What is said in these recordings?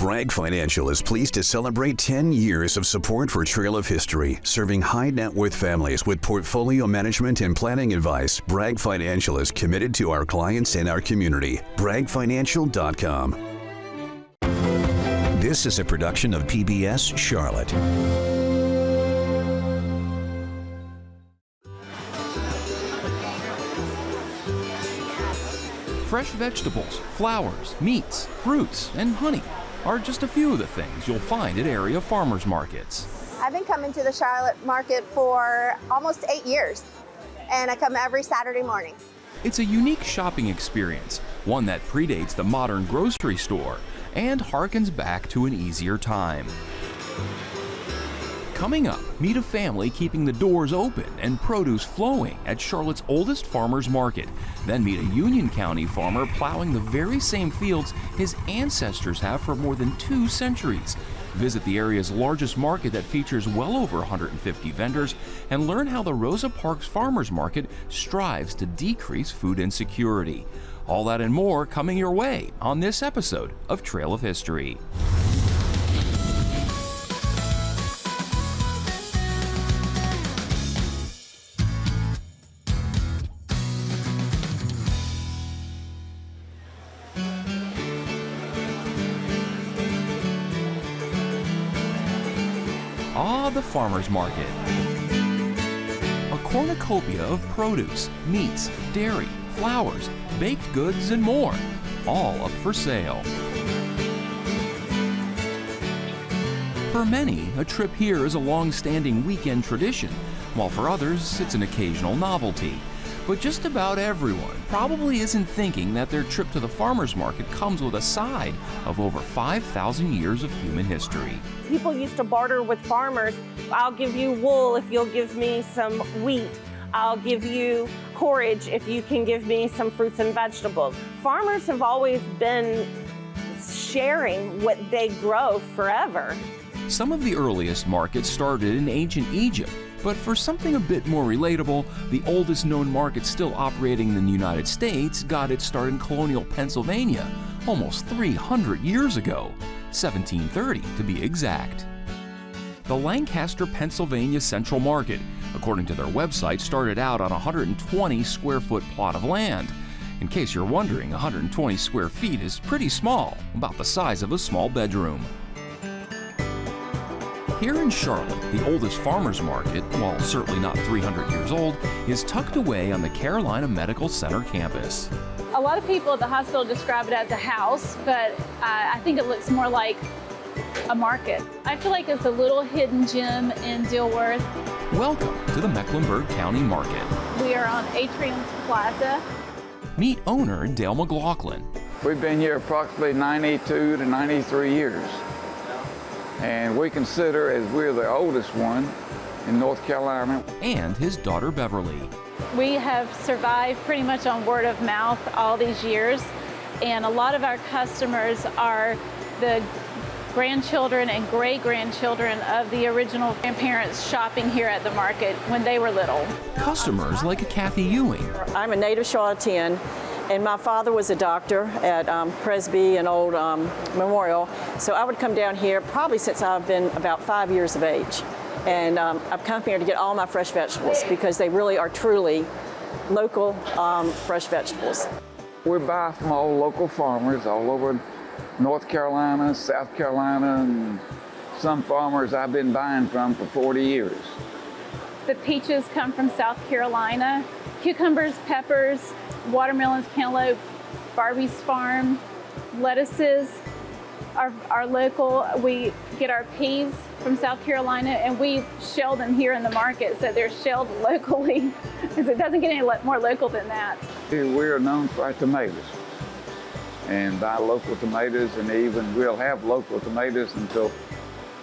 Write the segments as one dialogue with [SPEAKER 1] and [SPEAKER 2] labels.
[SPEAKER 1] Bragg Financial is pleased to celebrate 10 years of support for Trail of History, serving high net worth families with portfolio management and planning advice. Bragg Financial is committed to our clients and our community. BraggFinancial.com. This is a production of PBS Charlotte.
[SPEAKER 2] Fresh vegetables, flowers, meats, fruits, and honey are just a few of the things you'll find at area farmers markets.
[SPEAKER 3] I've been coming to the Charlotte market for almost 8 years, and I come every Saturday morning.
[SPEAKER 2] It's a unique shopping experience, one that predates the modern grocery store and harkens back to an easier time. Coming up, meet a family keeping the doors open and produce flowing at Charlotte's oldest farmers market. Then meet a Union County farmer plowing the very same fields his ancestors have for more than 2 centuries. Visit the area's largest market that features well over 150 vendors and learn how the Rosa Parks Farmers Market strives to decrease food insecurity. All that and more coming your way on this episode of Trail of History. The farmers market. A cornucopia of produce, meats, dairy, flowers, baked goods, and more, all up for sale. For many, a trip here is a long-standing weekend tradition, while for others, it's an occasional novelty. But just about everyone probably isn't thinking that their trip to the farmers market comes with a side of over 5,000 years of human history.
[SPEAKER 4] People used to barter with farmers. I'll give you wool if you'll give me some wheat. I'll give you forage if you can give me some fruits and vegetables. Farmers have always been sharing what they grow forever.
[SPEAKER 2] Some of the earliest markets started in ancient Egypt, but for something a bit more relatable, the oldest known market still operating in the United States got its start in colonial Pennsylvania almost 300 years ago, 1730 to be exact. The Lancaster, Pennsylvania Central Market, according to their website, started out on a 120 square foot plot of land. In case you're wondering, 120 square feet is pretty small, about the size of a small bedroom. Here in Charlotte, the oldest farmers market, while certainly not 300 years old, is tucked away on the Carolina Medical Center campus.
[SPEAKER 5] A lot of people at the hospital describe it as a house, but I think it looks more like a market. I feel like it's a little hidden gem in Dilworth.
[SPEAKER 2] Welcome to the Mecklenburg County Market.
[SPEAKER 5] We are on Atrium's Plaza.
[SPEAKER 2] Meet owner Dale McLaughlin.
[SPEAKER 6] We've been here approximately 92 to 93 years. And we consider as we're the oldest one in North Carolina.
[SPEAKER 2] And his daughter Beverly.
[SPEAKER 5] We have survived pretty much on word of mouth all these years, and a lot of our customers are the grandchildren and great-grandchildren of the original grandparents shopping here at the market when they were little.
[SPEAKER 2] Customers like Kathy Ewing.
[SPEAKER 7] I'm a native Charlottean, and my father was a doctor at Presby and Old Memorial, so I would come down here probably since I've been about 5 years of age. And I've come here to get all my fresh vegetables because they really are truly local fresh vegetables.
[SPEAKER 6] We buy from all local farmers all over North Carolina, South Carolina, and some farmers I've been buying from for 40 years.
[SPEAKER 5] The peaches come from South Carolina, cucumbers, peppers, watermelons, cantaloupe, Barbie's Farm, lettuces are local. We get our peas from South Carolina, and we shell them here in the market, so they're shelled locally, because it doesn't get any more local than that.
[SPEAKER 6] We are known for our tomatoes, and buy local tomatoes, and even we'll have local tomatoes until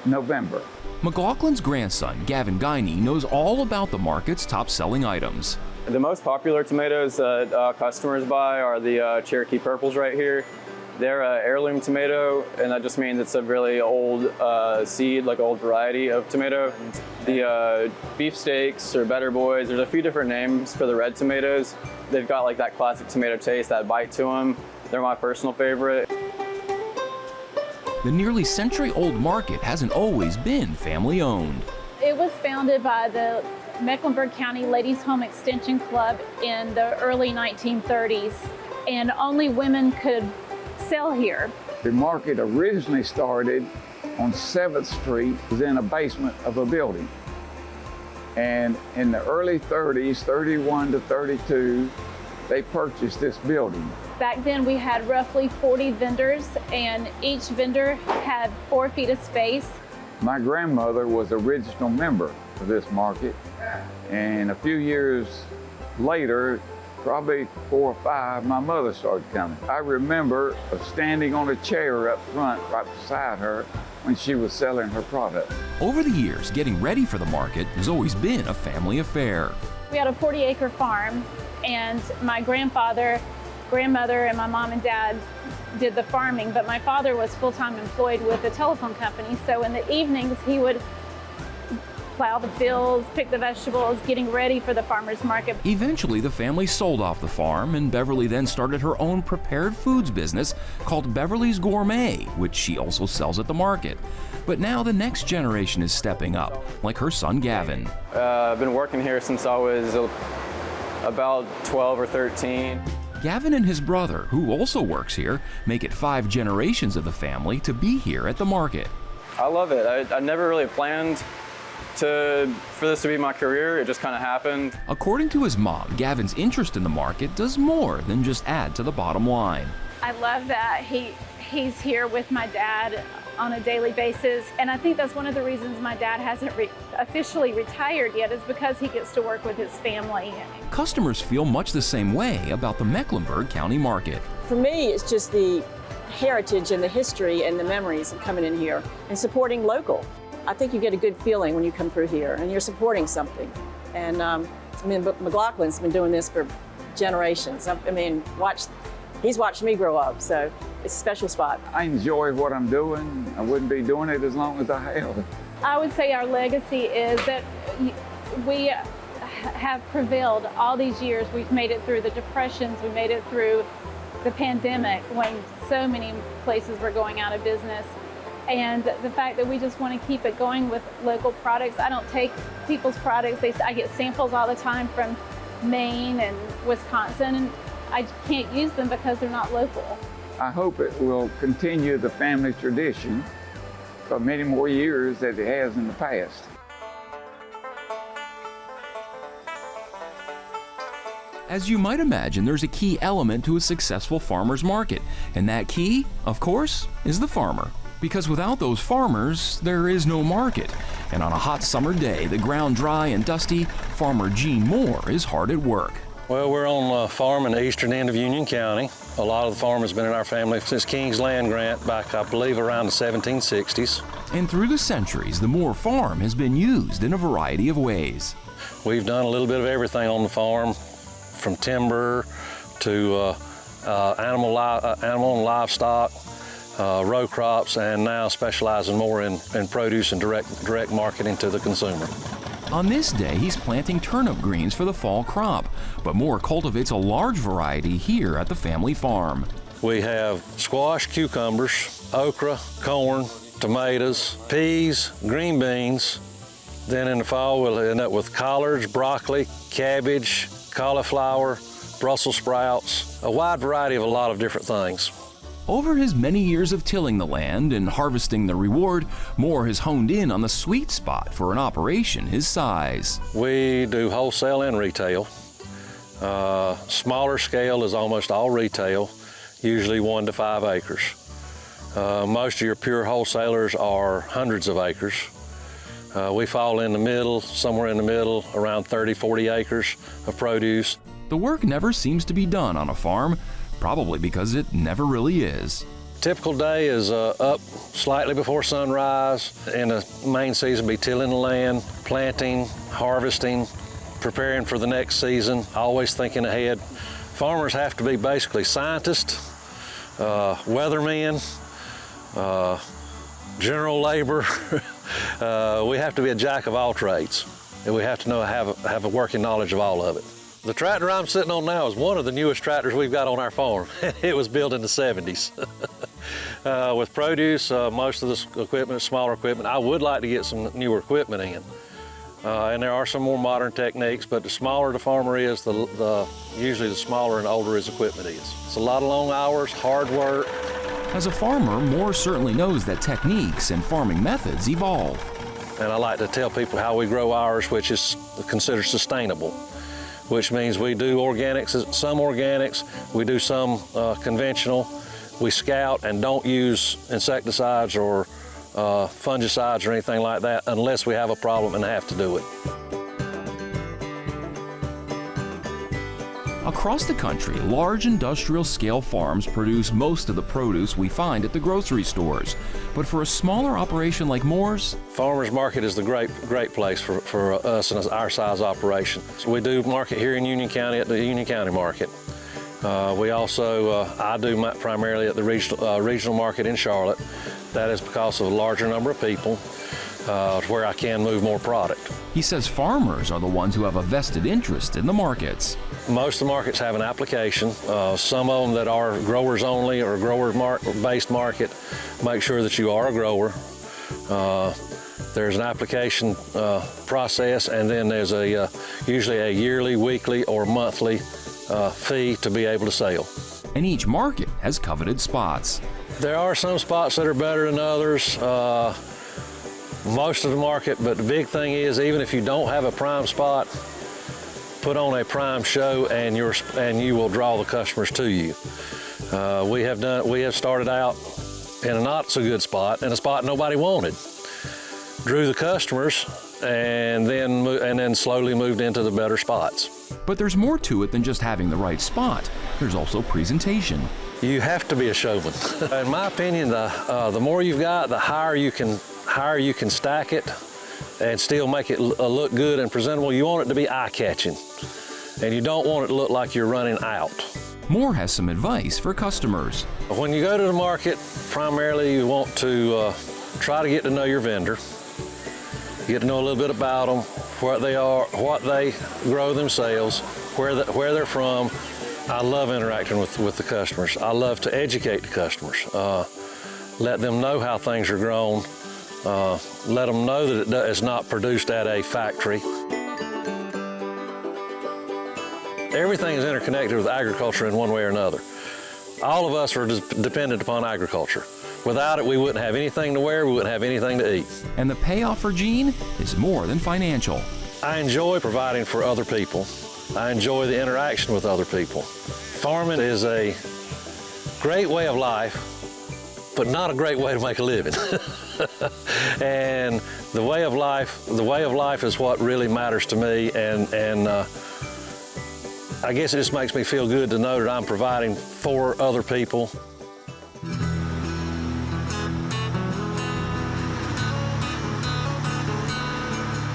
[SPEAKER 6] November.
[SPEAKER 2] McLaughlin's grandson, Gavin Guiney, knows all about the market's top-selling items.
[SPEAKER 8] The most popular tomatoes that customers buy are the Cherokee Purples right here. They're an heirloom tomato, and that just means it's a really old seed, like old variety of tomato. The beefsteaks or Better Boys, there's a few different names for the red tomatoes. They've got like that classic tomato taste, that bite to them. They're my personal favorite.
[SPEAKER 2] the nearly century-old market hasn't always been family-owned.
[SPEAKER 5] It was founded by the Mecklenburg County Ladies Home Extension Club in the early 1930s, and only women could sell here.
[SPEAKER 6] The market originally started on 7th Street, it was in a basement of a building. And in the early 30s, 31 to 32, they purchased this building.
[SPEAKER 5] Back then we had roughly 40 vendors, and each vendor had 4 feet of space.
[SPEAKER 6] My grandmother was an original member of this market, and a few years later, probably 4 or 5, my mother started coming. I remember standing on a chair up front right beside her when she was selling her product.
[SPEAKER 2] Over the years, getting ready for the market has always been a family affair.
[SPEAKER 5] We had a 40-acre farm, and my grandfather, grandmother, and my mom and dad did the farming, but my father was full-time employed with a telephone company, so in the evenings he would plow the fields, pick the vegetables, getting ready for the farmer's market.
[SPEAKER 2] Eventually, the family sold off the farm, and Beverly then started her own prepared foods business called Beverly's Gourmet, which she also sells at the market. But now the next generation is stepping up, like her son Gavin.
[SPEAKER 8] I've been working here since I was about 12 or 13.
[SPEAKER 2] Gavin and his brother, who also works here, make it 5 generations of the family to be here at the market.
[SPEAKER 8] I love it. I never really planned for this to be my career. It just kind of happened.
[SPEAKER 2] According to his mom, Gavin's interest in the market does more than just add to the bottom line.
[SPEAKER 5] I love that he's here with my dad on a daily basis, and I think that's one of the reasons my dad hasn't officially retired yet, is because he gets to work with his family.
[SPEAKER 2] Customers feel much the same way about the Mecklenburg County market.
[SPEAKER 7] For me, it's just the heritage and the history and the memories of coming in here and supporting local. I think you get a good feeling when you come through here and you're supporting something. And I mean, McLaughlin's been doing this for generations. He's watched me grow up, so it's a special spot.
[SPEAKER 6] I enjoy what I'm doing. I wouldn't be doing it as long as I have.
[SPEAKER 5] I would say our legacy is that we have prevailed all these years. We've made it through the depressions, we made it through the pandemic when so many places were going out of business. And the fact that we just want to keep it going with local products. I don't take people's products. I get samples all the time from Maine and Wisconsin, and I can't use them because they're not local.
[SPEAKER 6] I hope it will continue the family tradition for many more years as it has in the past.
[SPEAKER 2] As you might imagine, there's a key element to a successful farmer's market, and that key, of course, is the farmer. Because without those farmers, there is no market. And on a hot summer day, the ground dry and dusty, farmer Gene Moore is hard at work.
[SPEAKER 9] Well, we're on a farm in the eastern end of Union County. A lot of the farm has been in our family since King's Land Grant back, I believe, around the 1760s.
[SPEAKER 2] And through the centuries, the Moore farm has been used in a variety of ways.
[SPEAKER 9] We've done a little bit of everything on the farm, from timber to animal and livestock, row crops, and now specializing more in produce and direct marketing to the consumer.
[SPEAKER 2] On this day, he's planting turnip greens for the fall crop, but Moore cultivates a large variety here at the family farm.
[SPEAKER 9] We have squash, cucumbers, okra, corn, tomatoes, peas, green beans. Then in the fall, we'll end up with collards, broccoli, cabbage, cauliflower, Brussels sprouts, a wide variety of a lot of different things.
[SPEAKER 2] Over his many years of tilling the land and harvesting the reward, Moore has honed in on the sweet spot for an operation his size.
[SPEAKER 9] We do wholesale and retail. Smaller scale is almost all retail, usually 1 to 5 acres. Most of your pure wholesalers are hundreds of acres. We fall in the middle, somewhere in the middle, around 30, 40 acres of produce.
[SPEAKER 2] The work never seems to be done on a farm, probably because it never really is.
[SPEAKER 9] Typical day is up slightly before sunrise. In the main season, be tilling the land, planting, harvesting, preparing for the next season, always thinking ahead. Farmers have to be basically scientists, weathermen, general labor. We have to be a jack of all trades, and we have to have a working knowledge of all of it. The tractor I'm sitting on now is one of the newest tractors we've got on our farm. It was built in the 70s. With produce, most of this equipment is smaller equipment. I would like to get some newer equipment in. And there are some more modern techniques, but the smaller the farmer is, usually the smaller and older his equipment is. It's a lot of long hours, hard work.
[SPEAKER 2] As a farmer, Moore certainly knows that techniques and farming methods evolve.
[SPEAKER 9] And I like to tell people how we grow ours, which is considered sustainable, which means we do some organics, we do some conventional. We scout and don't use insecticides or fungicides or anything like that unless we have a problem and have to do it.
[SPEAKER 2] Across the country, large industrial-scale farms produce most of the produce we find at the grocery stores. But for a smaller operation like Moore's,
[SPEAKER 9] Farmers Market is the great place for us and our size operation. So we do market here in Union County at the Union County Market. We also, I do primarily at the regional market in Charlotte. That is because of a larger number of people where I can move more product.
[SPEAKER 2] he says farmers are the ones who have a vested interest in the markets.
[SPEAKER 9] Most of the markets have an application. Some of them that are growers only or grower-based market make sure that you are a grower. There's an application process, and then there's usually a yearly, weekly, or monthly fee to be able to sell.
[SPEAKER 2] And each market has coveted spots.
[SPEAKER 9] There are some spots that are better than others. Most of the market, but the big thing is, even if you don't have a prime spot, put on a prime show and you will draw the customers to you. We have started out in a not so good spot, in a spot nobody wanted. Drew the customers and then slowly moved into the better spots.
[SPEAKER 2] But there's more to it than just having the right spot. There's also presentation.
[SPEAKER 9] You have to be a showman. In my opinion, the more you've got, the higher you can stack it and still make it look good and presentable. You want it to be eye-catching, and you don't want it to look like you're running out.
[SPEAKER 2] Moore has some advice for customers.
[SPEAKER 9] When you go to the market, primarily you want to try to get to know your vendor, get to know a little bit about them, what they are, what they grow themselves, where they're from. I love interacting with the customers. I love to educate the customers, let them know how things are grown, let them know that it's not produced at a factory. Everything is interconnected with agriculture in one way or another. All of us are dependent upon agriculture. Without it, we wouldn't have anything to wear, we wouldn't have anything to eat.
[SPEAKER 2] And the payoff for Gene is more than financial.
[SPEAKER 9] I enjoy providing for other people. I enjoy the interaction with other people. Farming is a great way of life, but not a great way to make a living. And the way of life is what really matters to me, and I guess it just makes me feel good to know that I'm providing for other people.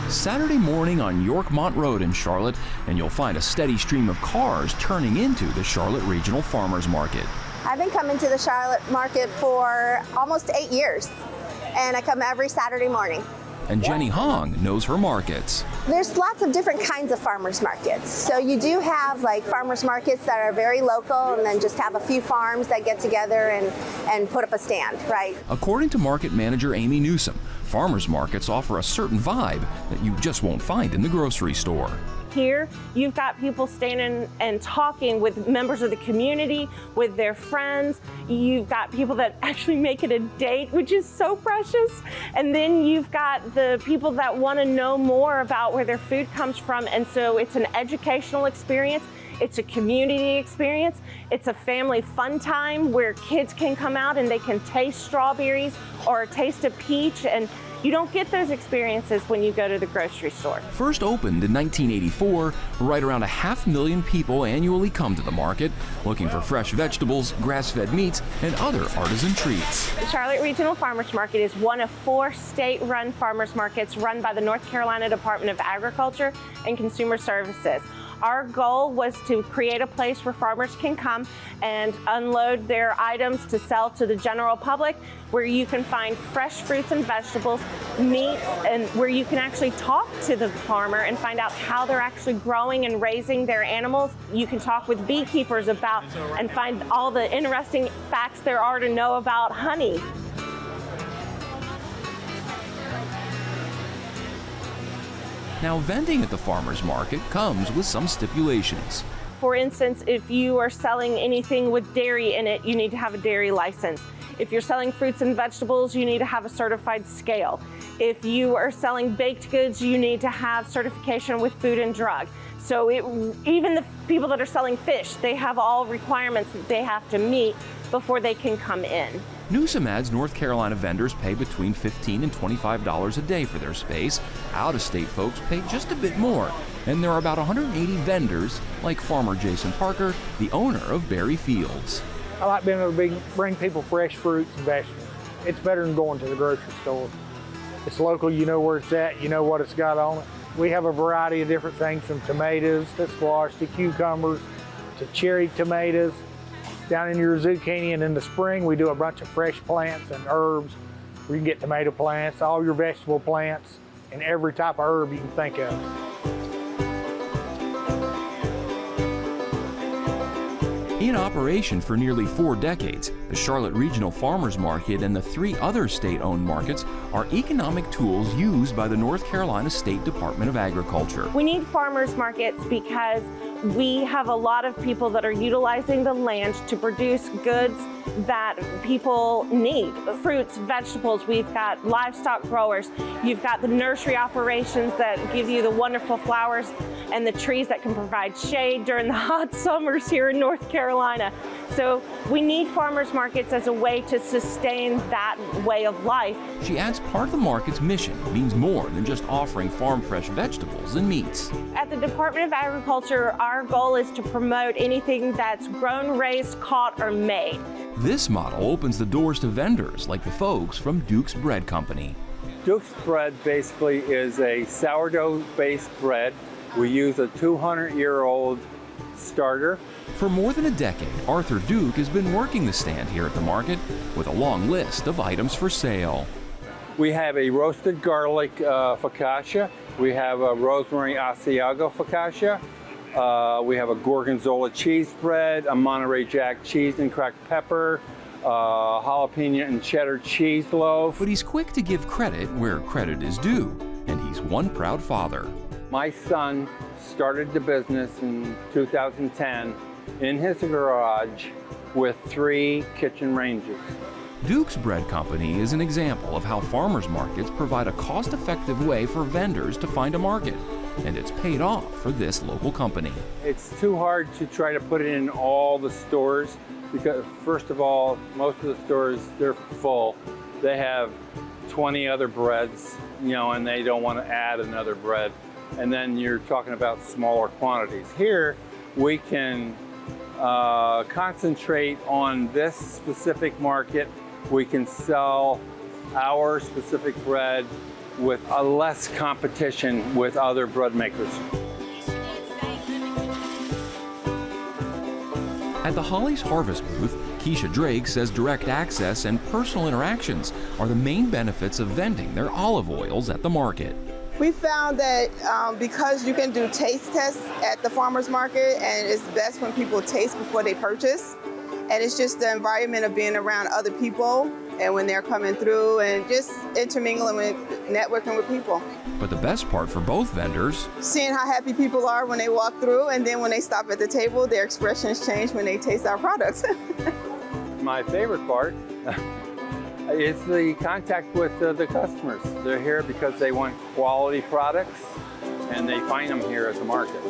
[SPEAKER 2] Saturday morning on Yorkmont Road in Charlotte, and you'll find a steady stream of cars turning into the Charlotte Regional Farmers Market.
[SPEAKER 3] I've been coming to the Charlotte Market for almost 8 years, and I come every Saturday morning.
[SPEAKER 2] And Jenny Hong knows her markets.
[SPEAKER 3] There's lots of different kinds of farmers markets. So you do have like farmers markets that are very local and then just have a few farms that get together and put up a stand, right?
[SPEAKER 2] According to market manager Amy Newsom, farmers markets offer a certain vibe that you just won't find in the grocery store.
[SPEAKER 4] Here, you've got people standing and talking with members of the community, with their friends. You've got people that actually make it a date, which is so precious. And then you've got the people that want to know more about where their food comes from. And so it's an educational experience. It's a community experience. It's a family fun time where kids can come out and they can taste strawberries or taste a peach, and you don't get those experiences when you go to the grocery store.
[SPEAKER 2] First opened in 1984, right around 500,000 people annually come to the market looking for fresh vegetables, grass-fed meats, and other artisan treats.
[SPEAKER 4] The Charlotte Regional Farmers Market is one of 4 state-run farmers markets run by the North Carolina Department of Agriculture and Consumer Services. Our goal was to create a place where farmers can come and unload their items to sell to the general public, where you can find fresh fruits and vegetables, meats, and where you can actually talk to the farmer and find out how they're actually growing and raising their animals. You can talk with beekeepers about and find all the interesting facts there are to know about honey.
[SPEAKER 2] Now, vending at the farmer's market comes with some stipulations.
[SPEAKER 4] For instance, if you are selling anything with dairy in it, you need to have a dairy license. If you're selling fruits and vegetables, you need to have a certified scale. If you are selling baked goods, you need to have certification with Food and Drug. So even the people that are selling fish, they have all requirements that they have to meet before they can come in.
[SPEAKER 2] Newsom adds North Carolina vendors pay between $15 and $25 a day for their space. Out-of-state folks pay just a bit more. And there are about 180 vendors, like farmer Jason Parker, the owner of Berry Fields.
[SPEAKER 10] I like being able to bring people fresh fruits and vegetables. It's better than going to the grocery store. It's local, you know where it's at, you know what it's got on it. We have a variety of different things, from tomatoes to squash to cucumbers to cherry tomatoes. Down in your zucchini, and in the spring we do a bunch of fresh plants and herbs. We can get tomato plants, all your vegetable plants, and every type of herb you can think of.
[SPEAKER 2] In operation for nearly 4 decades, the Charlotte Regional Farmers Market and the 3 other state-owned markets are economic tools used by the North Carolina State Department of Agriculture.
[SPEAKER 4] We need farmers markets because we have a lot of people that are utilizing the land to produce goods that people need. Fruits, vegetables, we've got livestock growers, you've got the nursery operations that give you the wonderful flowers and the trees that can provide shade during the hot summers here in North Carolina. So we need farmers markets as a way to sustain that way of life.
[SPEAKER 2] She adds part of the market's mission means more than just offering farm-fresh vegetables and meats.
[SPEAKER 4] At the Department of Agriculture, our goal is to promote anything that's grown, raised, caught, or made.
[SPEAKER 2] This model opens the doors to vendors like the folks from Duke's Bread Company.
[SPEAKER 11] Duke's Bread basically is a sourdough-based bread. We use a 200-year-old starter.
[SPEAKER 2] For more than a decade, Arthur Duke has been working the stand here at the market with a long list of items for sale.
[SPEAKER 11] We have a roasted garlic focaccia. We have a rosemary Asiago focaccia. We have a gorgonzola cheese bread, a Monterey Jack cheese and cracked pepper, jalapeno and cheddar cheese loaf.
[SPEAKER 2] But he's quick to give credit where credit is due, and he's one proud father.
[SPEAKER 11] My son started the business in 2010 in his garage with 3 kitchen ranges.
[SPEAKER 2] Duke's Bread Company is an example of how farmers markets provide a cost-effective way for vendors to find a market, and it's paid off for this local company.
[SPEAKER 11] It's too hard to try to put it in all the stores because, first of all, most of the stores, they're full. They have 20 other breads, and they don't want to add another bread. And then you're talking about smaller quantities. Here, we can concentrate on this specific market. We can sell our specific bread with a less competition with other bread makers.
[SPEAKER 2] At the Holly's Harvest booth, Keisha Drake says direct access and personal interactions are the main benefits of vending their olive oils at the market.
[SPEAKER 12] We found that because you can do taste tests at the farmer's market, and it's best when people taste before they purchase. And it's just the environment of being around other people and when they're coming through and just intermingling with, networking with people.
[SPEAKER 2] But the best part for both vendors,
[SPEAKER 12] seeing how happy people are when they walk through, and then when they stop at the table, their expressions change when they taste our products.
[SPEAKER 11] My favorite part is the contact with the customers. They're here because they want quality products, and they find them here at the market.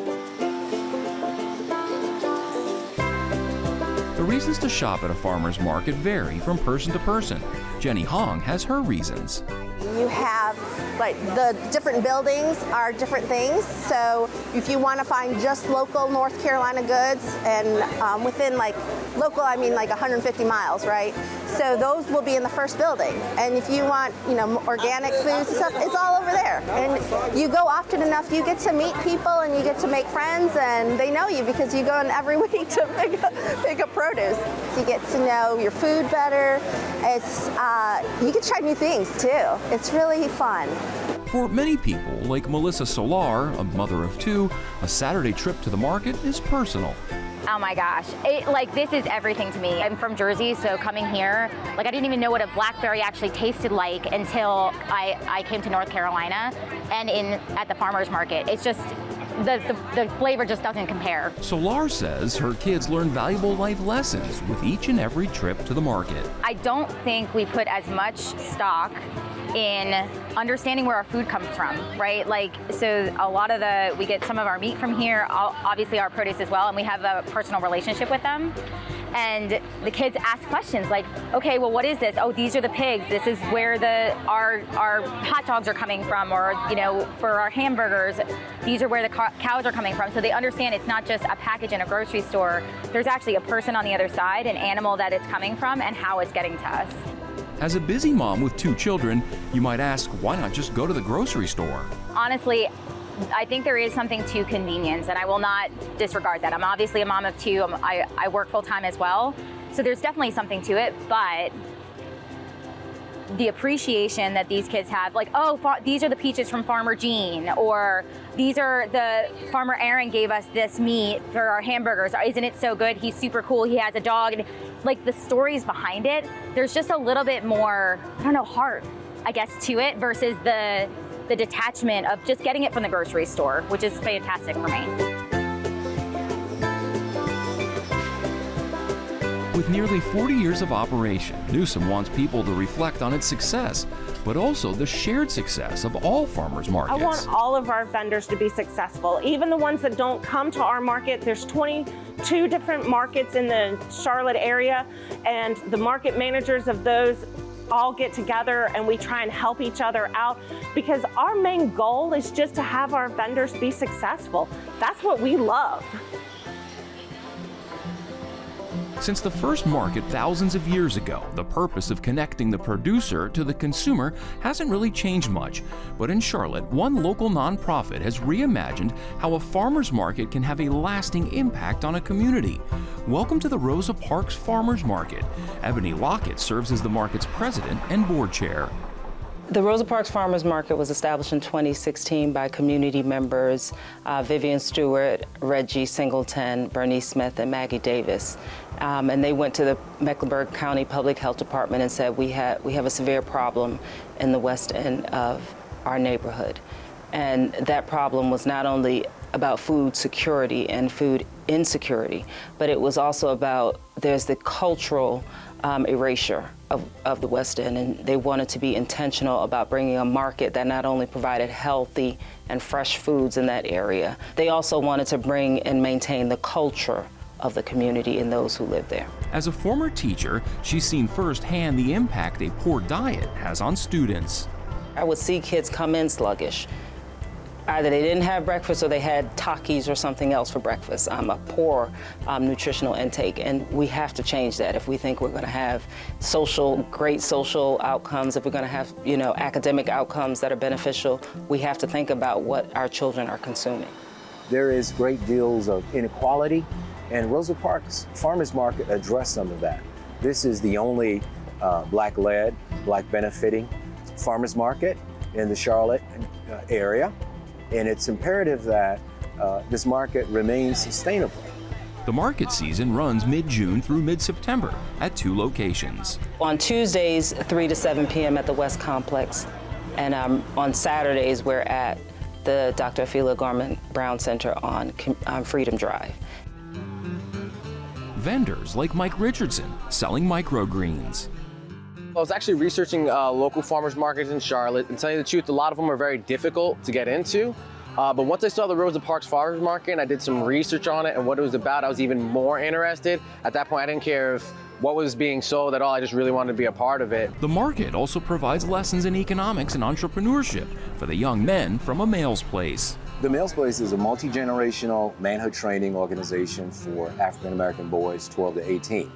[SPEAKER 2] The reasons to shop at a farmer's market vary from person to person. Jenny Hong has her reasons.
[SPEAKER 3] You have, like, the different buildings are different things. So if you want to find just local North Carolina goods, and within, like, local, I mean like 150 miles, right? So those will be in the first building. And if you want, organic foods and stuff, it's all over there. And you go often enough, you get to meet people and you get to make friends, and they know you because you go in every week to pick up produce. So you get to know your food better. It's you can try new things too. It's really fun.
[SPEAKER 2] For many people, like Melissa Solar, a mother of two, a Saturday trip to the market is personal.
[SPEAKER 13] Oh my gosh, this is everything to me. I'm from Jersey, so coming here, I didn't even know what a blackberry actually tasted like until I came to North Carolina and at the farmer's market. It's just, the flavor just doesn't compare.
[SPEAKER 2] Solar says her kids learn valuable life lessons with each and every trip to the market.
[SPEAKER 13] I don't think we put as much stock in understanding where our food comes from, right? So a lot of we get some of our meat from here, obviously our produce as well, and we have a personal relationship with them. And the kids ask questions like, okay, well, what is this? Oh, these are the pigs. This is where our hot dogs are coming from, or, for our hamburgers, these are where the cows are coming from. So they understand it's not just a package in a grocery store. There's actually a person on the other side, an animal that it's coming from, and how it's getting to us.
[SPEAKER 2] As a busy mom with two children, you might ask, why not just go to the grocery store?
[SPEAKER 13] Honestly, I think there is something to convenience, and I will not disregard that. I'm obviously a mom of two. I work full-time as well, so there's definitely something to it, but the appreciation that these kids have, these are the peaches from Farmer Gene, or Farmer Aaron gave us this meat for our hamburgers. Isn't it so good? He's super cool. He has a dog. And the stories behind it, there's just a little bit more, heart, I guess, to it versus the detachment of just getting it from the grocery store, which is fantastic for me.
[SPEAKER 2] With nearly 40 years of operation, Newsom wants people to reflect on its success, but also the shared success of all farmers markets.
[SPEAKER 4] I want all of our vendors to be successful, even the ones that don't come to our market. There's 22 different markets in the Charlotte area, and the market managers of those all get together and we try and help each other out, because our main goal is just to have our vendors be successful. That's what we love.
[SPEAKER 2] Since the first market thousands of years ago, the purpose of connecting the producer to the consumer hasn't really changed much. But in Charlotte, one local nonprofit has reimagined how a farmer's market can have a lasting impact on a community. Welcome to the Rosa Parks Farmers Market. Ebony Lockett serves as the market's president and board chair.
[SPEAKER 14] The Rosa Parks Farmers Market was established in 2016 by community members Vivian Stewart, Reggie Singleton, Bernice Smith, and Maggie Davis. And they went to the Mecklenburg County Public Health Department and said, we have a severe problem in the west end of our neighborhood. And that problem was not only about food security and food insecurity, but it was also about there's the cultural erasure of the West End, and they wanted to be intentional about bringing a market that not only provided healthy and fresh foods in that area, they also wanted to bring and maintain the culture of the community and those who live there.
[SPEAKER 2] As a former teacher, she's seen firsthand the impact a poor diet has on students.
[SPEAKER 14] I would see kids come in sluggish. Either they didn't have breakfast or they had Takis or something else for breakfast, a poor nutritional intake. And we have to change that if we think we're going to have great social outcomes, if we're going to have, academic outcomes that are beneficial. We have to think about what our children are consuming.
[SPEAKER 15] There is great deals of inequality, and Rosa Parks Farmers Market addressed some of that. This is the only Black-led, Black-benefiting farmers market in the Charlotte area. And it's imperative that this market remains sustainable.
[SPEAKER 2] The market season runs mid-June through mid-September at 2 locations.
[SPEAKER 14] On Tuesdays, 3 to 7 p.m. at the West Complex, and on Saturdays, we're at the Dr. Ophelia Gorman Brown Center on Freedom Drive.
[SPEAKER 2] Vendors like Mike Richardson selling microgreens.
[SPEAKER 16] I was actually researching local farmers markets in Charlotte, and telling you the truth, a lot of them are very difficult to get into. But once I saw the Rosa Parks Farmers Market and I did some research on it and what it was about, I was even more interested. At that point, I didn't care if what was being sold at all. I just really wanted to be a part of it.
[SPEAKER 2] The market also provides lessons in economics and entrepreneurship for the young men from A Male's Place.
[SPEAKER 15] The Male's Place is a multi-generational manhood training organization for African-American boys 12 to 18.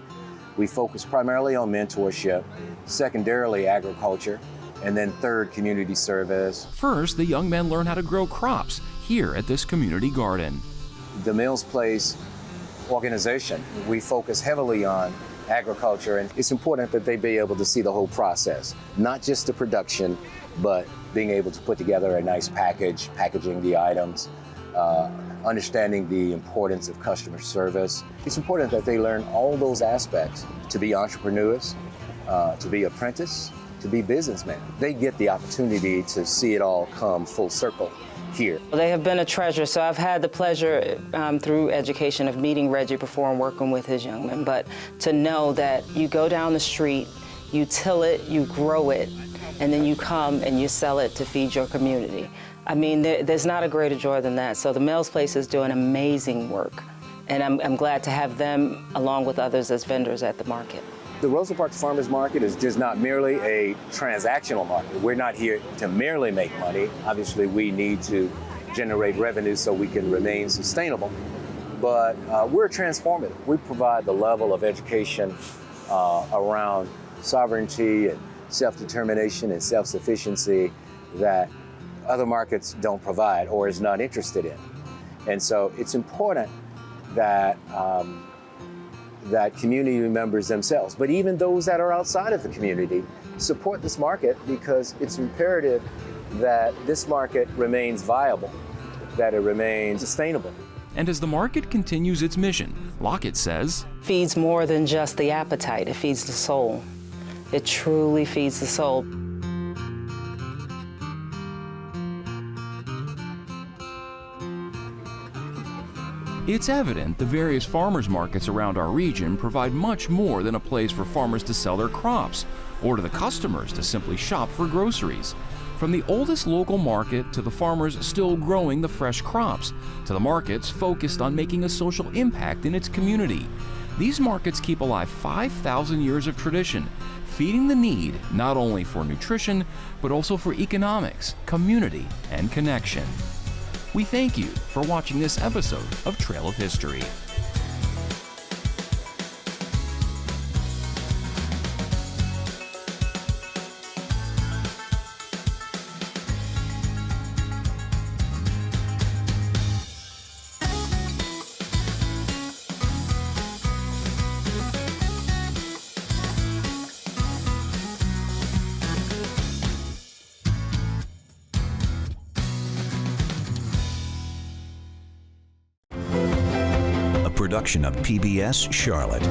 [SPEAKER 15] We focus primarily on mentorship, secondarily agriculture, and then third, community service.
[SPEAKER 2] First, the young men learn how to grow crops here at this community garden.
[SPEAKER 15] The Mills Place organization, we focus heavily on agriculture, and it's important that they be able to see the whole process, not just the production, but being able to put together a nice package, packaging the items, understanding the importance of customer service. It's important that they learn all those aspects to be entrepreneurs, to be apprentices, to be businessmen. They get the opportunity to see it all come full circle here.
[SPEAKER 14] They have been a treasure, so I've had the pleasure through education of meeting Reggie before and working with his young men, but to know that you go down the street, you till it, you grow it, and then you come and you sell it to feed your community. I mean, there's not a greater joy than that. So the Mills Place is doing amazing work, and I'm glad to have them along with others as vendors at the market.
[SPEAKER 15] The Rosa Parks Farmers Market is just not merely a transactional market. We're not here to merely make money. Obviously, we need to generate revenue so we can remain sustainable, but we're transformative. We provide the level of education around sovereignty and self-determination and self-sufficiency that other markets don't provide or is not interested in. And so it's important that that community members themselves, but even those that are outside of the community, support this market, because it's imperative that this market remains viable, that it remains sustainable.
[SPEAKER 2] And as the market continues its mission, Lockett says,
[SPEAKER 14] feeds more than just the appetite, it feeds the soul. It truly feeds the soul.
[SPEAKER 2] It's evident the various farmers markets around our region provide much more than a place for farmers to sell their crops, or to the customers to simply shop for groceries. From the oldest local market to the farmers still growing the fresh crops, to the markets focused on making a social impact in its community, these markets keep alive 5,000 years of tradition, feeding the need not only for nutrition, but also for economics, community, and connection. We thank you for watching this episode of Trail of History.
[SPEAKER 1] Production of PBS Charlotte.